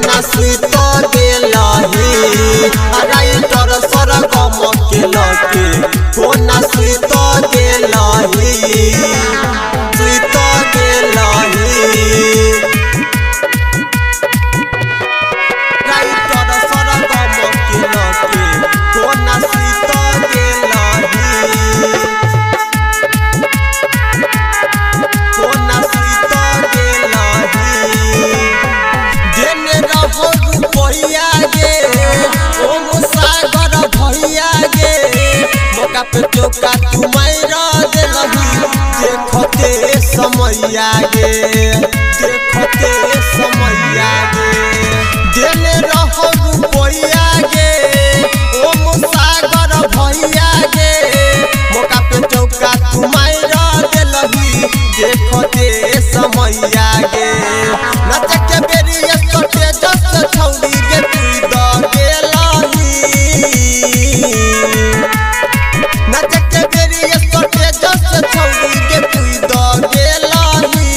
कोना सुत गेलही राइटर सरगम के लगे कोना सुत गेलही सुत गेलही राइटर सरगम के लगे कोना सुत गेलही कोना सुत गेलही जेने रहो रुपैया गे ओ सागर भैया गे मौका पे चौका तू मार देलही देखते समैया गे देखते समैया गे जेने रहो रुपैया गे ओ सागर भैया गे मौका पे चौका तू मार देलही देखते समैया गे नाच के बेरी सोटे जस छौड़ी गे तू द गेलही नाच के बेरी सोटे जस छौड़ी गे तू द गेलही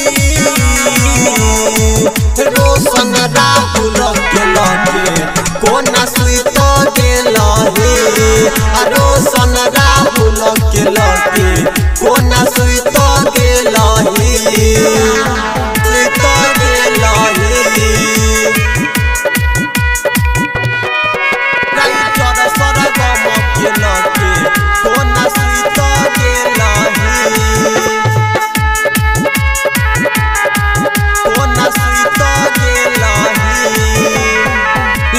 रोशन राहुल के लगे कोना सुत गेलही रोशन राहुल के लगे कोना सुत गेलही सुत गेलही राइटर सरगम के लगे कोना सुत गेलही कोना सुत गेलही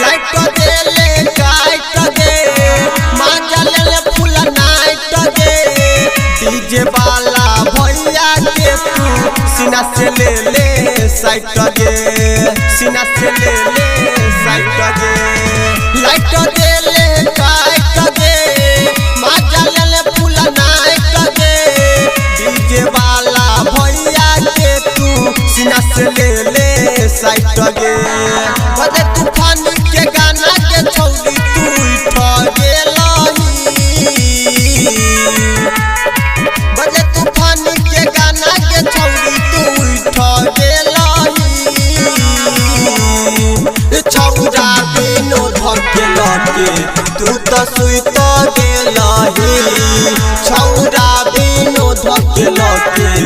लाइट देले काट दे मांजा ले फूल नाइट दे डीजे वाला भैया के तू सीना से ले साइट गे सीना से ले साइट गे लाइट देले काट दे मांजा ले फूल नाइट दे डीजे वाला भैया के तू सीना से ले साइट गे बजे तूफान के गाना के छौड़ी तू उठ गेलही बजे तूफान के गाना के छौड़ी तू उठ गेलही छौड़ा विनोद के लगे तू तो सुत गेलही छौड़ा विनोद के लगे